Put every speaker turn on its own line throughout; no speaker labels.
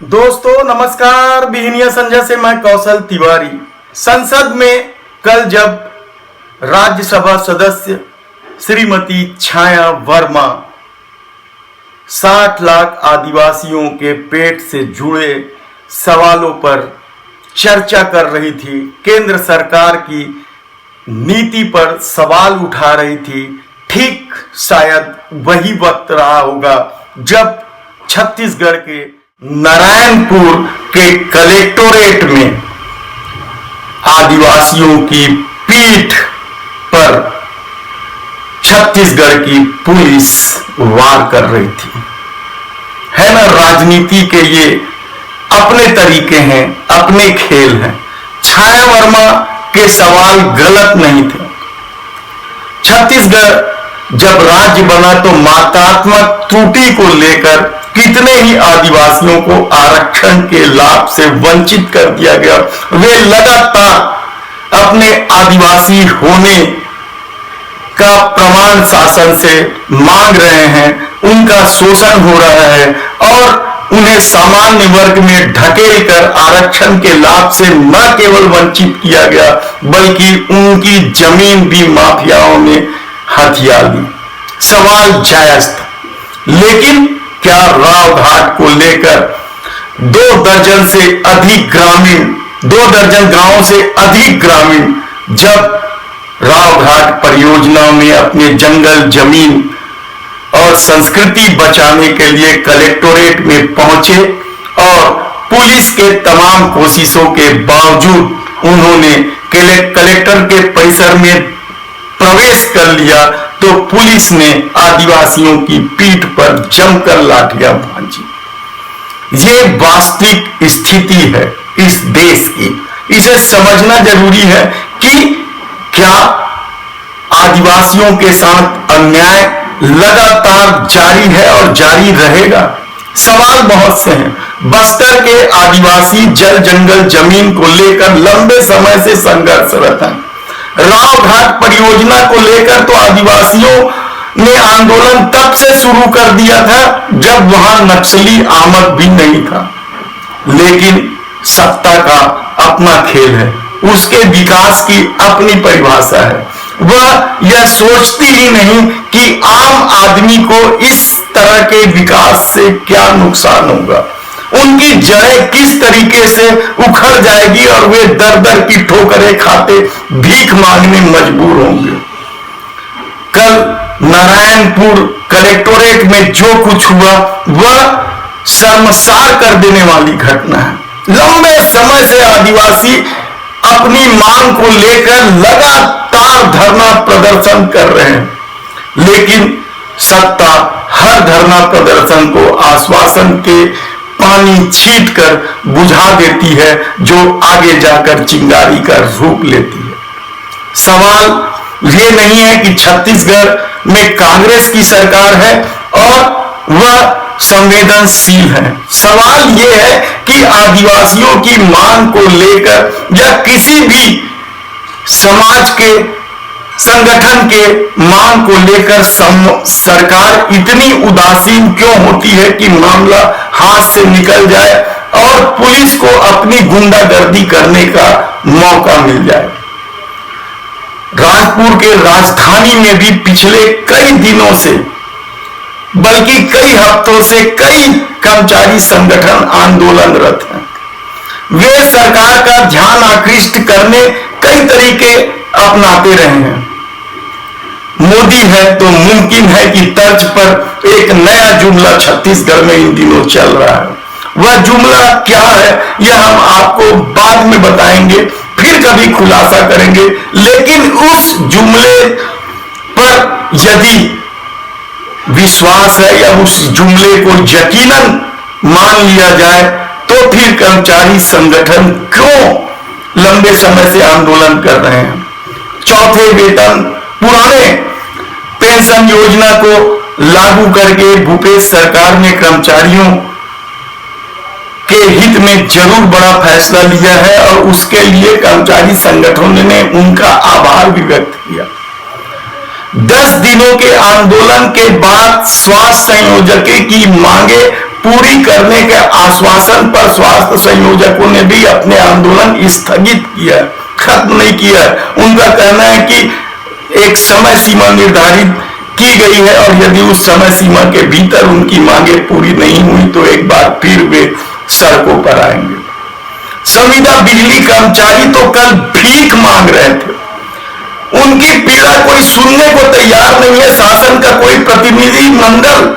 दोस्तों नमस्कार। बिहनिया संजय से मैं कौशल तिवारी। संसद में कल जब राज्यसभा सदस्य श्रीमती छाया वर्मा 60 लाख आदिवासियों के पेट से जुड़े सवालों पर चर्चा कर रही थी, केंद्र सरकार की नीति पर सवाल उठा रही थी, ठीक शायद वही वक्त रहा होगा जब छत्तीसगढ़ के नारायणपुर के कलेक्टोरेट में आदिवासियों की पीठ पर छत्तीसगढ़ की पुलिस वार कर रही थी। है ना, राजनीति के ये अपने तरीके हैं, अपने खेल हैं। छाया वर्मा के सवाल गलत नहीं थे। छत्तीसगढ़ जब राज्य बना तो मात्रात्मक त्रुटि को लेकर कितने ही आदिवासियों को आरक्षण के लाभ से वंचित कर दिया गया। वे लगातार अपने आदिवासी होने का प्रमाण शासन से मांग रहे हैं, उनका शोषण हो रहा है और उन्हें सामान्य वर्ग में ढकेल कर आरक्षण के लाभ से न केवल वंचित किया गया बल्कि उनकी जमीन भी माफियाओं ने हथिया ली। सवाल जायज था, लेकिन क्या राव घाट को लेकर 2 दर्जन से अधिक ग्रामीण, 2 दर्जन गांवों से अधिक ग्रामीण जब राव घाट परियोजना में अपने जंगल, जमीन और संस्कृति बचाने के लिए कलेक्टोरेट में पहुंचे और पुलिस के तमाम कोशिशों के बावजूद उन्होंने कलेक्टर के परिसर में प्रवेश कर लिया तो पुलिस ने आदिवासियों की पीठ पर जमकर लाठियां भांजी। ये वास्तविक स्थिति है इस देश की। इसे समझना जरूरी है कि क्या आदिवासियों के साथ अन्याय लगातार जारी है और जारी रहेगा। सवाल बहुत से हैं। बस्तर के आदिवासी जल, जंगल, जमीन को लेकर लंबे समय से संघर्षरत हैं। राव घाट परियोजना को लेकर तो आदिवासियों ने आंदोलन तब से शुरू कर दिया था जब वहां नक्सली आमद भी नहीं था। लेकिन सत्ता का अपना खेल है, उसके विकास की अपनी परिभाषा है। वह यह सोचती ही नहीं कि आम आदमी को इस तरह के विकास से क्या नुकसान होगा, उनकी जड़ें किस तरीके से उखड़ जाएगी और वे दर दर की ठोकरें खाते भीख मांगने मजबूर होंगे। कल नारायणपुर कलेक्टोरेट में जो कुछ हुआ वह शर्मसार कर देने वाली घटना है। लंबे समय से आदिवासी अपनी मांग को लेकर लगातार धरना प्रदर्शन कर रहे हैं, लेकिन सत्ता हर धरना प्रदर्शन को आश्वासन के पानी छीट कर बुझा देती है, जो आगे जाकर चिंगारी का रूप लेती है। सवाल ये नहीं है कि छत्तीसगढ़ में कांग्रेस की सरकार है और वह संवेदनशील है। सवाल यह है कि आदिवासियों की मांग को लेकर या किसी भी समाज के संगठन के मांग को लेकर सरकार इतनी उदासीन क्यों होती है कि मामला हाथ से निकल जाए और पुलिस को अपनी गुंडागर्दी करने का मौका मिल जाए। राजपुर के राजधानी में भी पिछले कई दिनों से बल्कि कई हफ्तों से कई कर्मचारी संगठन आंदोलनरत हैं। वे सरकार का ध्यान आकृष्ट करने कई तरीके अपनाते रहे हैं। मोदी है तो मुमकिन है कि तर्ज पर एक नया जुमला छत्तीसगढ़ में इन दिनों चल रहा है। वह जुमला क्या है यह हम आपको बाद में बताएंगे, फिर कभी खुलासा करेंगे। लेकिन उस जुमले पर यदि विश्वास है या उस जुमले को यकीनन मान लिया जाए तो फिर कर्मचारी संगठन क्यों लंबे समय से आंदोलन कर रहे हैं। चौथे वेतन, पुराने पेंशन योजना को लागू करके भूपेश सरकार ने कर्मचारियों के हित में जरूर बड़ा फैसला लिया है और उसके लिए कर्मचारी संगठनों ने उनका आभार भी व्यक्त किया। 10 दिनों के आंदोलन के बाद स्वास्थ्य संयोजक की मांगे पूरी करने के आश्वासन पर स्वास्थ्य संयोजकों ने भी अपने आंदोलन स्थगित किया, खत्म नहीं किया। उनका कहना है कि एक समय सीमा निर्धारित की गई है और यदि उस समय सीमा के भीतर उनकी मांगें पूरी नहीं हुई तो एक बार फिर वे सड़कों पर आएंगे। संविदा बिजली कर्मचारी तो कल भीख मांग रहे थे, उनकी पीड़ा कोई सुनने को तैयार नहीं है। शासन का कोई प्रतिनिधि मंडल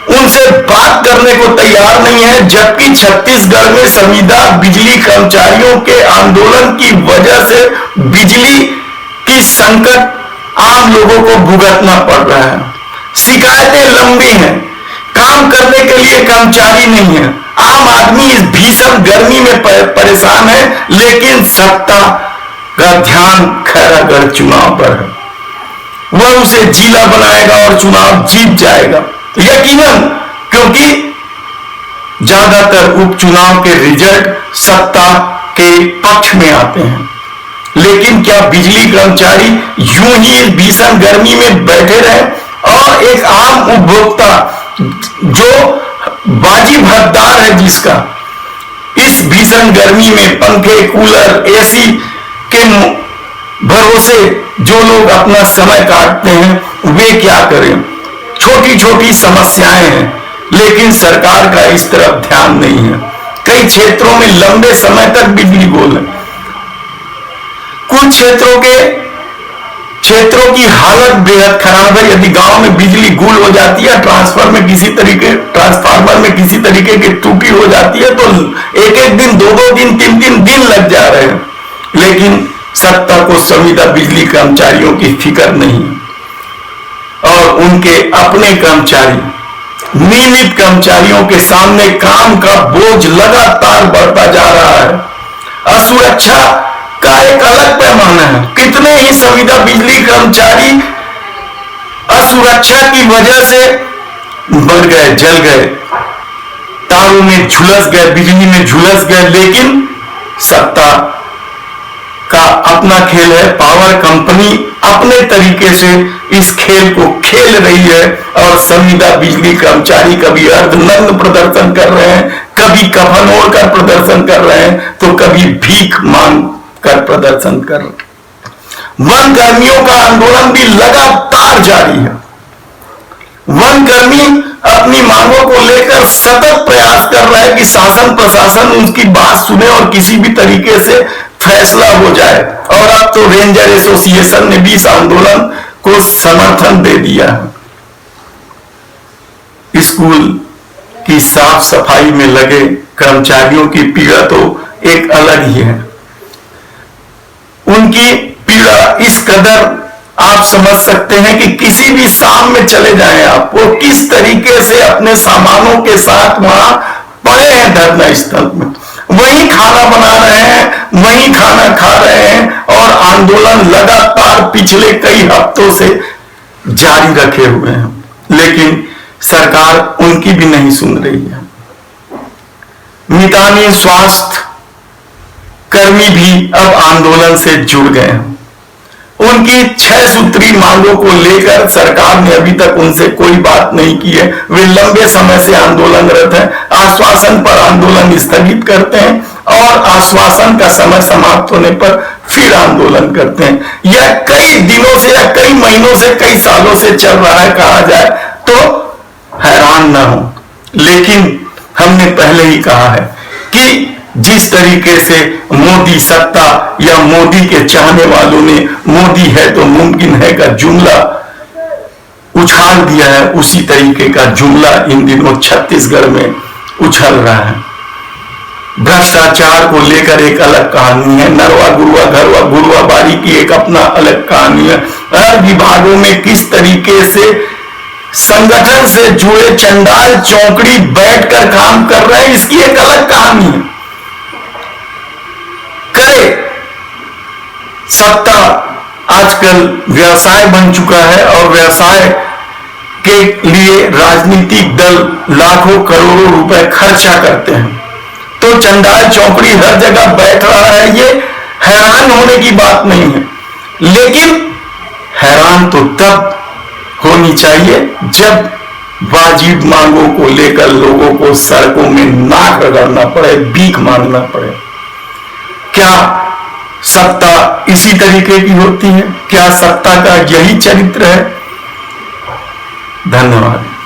उनसे बात करने को तैयार नहीं है, जबकि छत्तीसगढ़ में संविदा बिजली कर्मचारियों के आंदोलन की वजह से बिजली की संकट आम लोगों को भुगतना पड़ रहा है। शिकायतें लंबी हैं, काम करने के लिए कर्मचारी नहीं है, आम आदमी इस भीषण गर्मी में परेशान है, लेकिन सत्ता का ध्यान खैरागढ़ चुनाव पर है। वह उसे जिला बनाएगा और चुनाव जीत जाएगा यकीनन, क्योंकि ज्यादातर उपचुनाव के रिजल्ट सत्ता के पक्ष में आते हैं। लेकिन क्या बिजली कर्मचारी यूं ही इस भीषण गर्मी में बैठे रहे और एक आम उपभोक्ता जो बाजी भरदार है, जिसका इस भीषण गर्मी में पंखे, कूलर, एसी के भरोसे जो लोग अपना समय काटते हैं, वे क्या करें? छोटी छोटी समस्याएं हैं, लेकिन सरकार का इस तरफ ध्यान नहीं है। कई क्षेत्रों में लंबे समय तक बिजली गुल है। कुछ क्षेत्रों की हालत बेहद खराब है। यदि गांव में बिजली गुल हो जाती है, ट्रांसफार्मर में किसी तरीके की त्रुटि हो जाती है, तो एक एक दिन, दो दो दिन, तीन तीन दिन लग जा रहे हैं। लेकिन सत्ता को संविदा बिजली कर्मचारियों की फिक्र नहीं है और उनके अपने कर्मचारी, नियमित कर्मचारियों के सामने काम का बोझ लगातार बढ़ता जा रहा है। असुरक्षा का एक अलग पैमाना है। कितने ही संविदा बिजली कर्मचारी असुरक्षा की वजह से बढ़ गए, जल गए, तारों में झुलस गए, बिजली में झुलस गए। लेकिन सत्ता का अपना खेल है, पावर कंपनी अपने तरीके से इस खेल को खेल रही है और संविदा बिजली कर्मचारी कभी अर्धनग्न प्रदर्शन कर रहे हैं, कभी कफन ओढ़कर प्रदर्शन कर रहे हैं, तो कभी भीख मांग कर प्रदर्शन कर रहे हैं। वन कर्मियों का आंदोलन भी लगातार जारी है। वन कर्मी अपनी मांगों को लेकर सतत प्रयास कर रहा है कि शासन प्रशासन उनकी बात सुने और किसी भी तरीके से फैसला हो जाए। और अब तो रेंजर एसोसिएशन ने भी इस आंदोलन को समर्थन दे दिया है। स्कूल की साफ सफाई में लगे कर्मचारियों की पीड़ा तो एक अलग ही है। उनकी पीड़ा इस कदर आप समझ सकते हैं कि किसी भी शाम में चले जाएं आप, वो किस तरीके से अपने सामानों के साथ वहां पड़े हैं धरना स्थल में, वही खाना बना रहे हैं, वही खाना खा रहे हैं और आंदोलन लगातार पिछले कई हफ्तों से जारी रखे हुए हैं। लेकिन सरकार उनकी भी नहीं सुन रही है। मितानी स्वास्थ्य कर्मी भी अब आंदोलन से जुड़ गए हैं। उनकी 6 सूत्री मांगों को लेकर सरकार ने अभी तक उनसे कोई बात नहीं की है। वे लंबे समय से आंदोलनरत हैं, आश्वासन पर आंदोलन स्थगित करते हैं और आश्वासन का समय समाप्त होने पर फिर आंदोलन करते हैं। यह कई दिनों से या कई महीनों से, कई सालों से चल रहा है, कहा जाए तो हैरान ना हो। लेकिन हमने पहले ही कहा है कि जिस तरीके से मोदी सत्ता या मोदी के चाहने वालों ने मोदी है तो मुमकिन है का जुमला उछाल दिया है, उसी तरीके का जुमला इन दिनों छत्तीसगढ़ में उछल रहा है। भ्रष्टाचार को लेकर एक अलग कहानी है, नरवा गुरुआ घरवा गुरुआ बारी की एक अपना अलग कहानी है। हर विभागों में किस तरीके से संगठन से जुड़े चंडाल चौकड़ी बैठकर काम कर रहे हैं, इसकी एक अलग कहानी है। करे सत्ता आजकल व्यवसाय बन चुका है और व्यवसाय के लिए राजनीतिक दल लाखों करोड़ों रुपए खर्चा करते हैं, तो चंडाल चौकड़ी हर जगह बैठ रहा है। ये हैरान होने की बात नहीं है, लेकिन हैरान तो तब होनी चाहिए जब वाजिब मांगों को लेकर लोगों को सड़कों में नाक रगड़ना पड़े, भीख मांगना पड़े। क्या सत्ता इसी तरीके की होती है? क्या सत्ता का यही चरित्र है? धन्यवाद।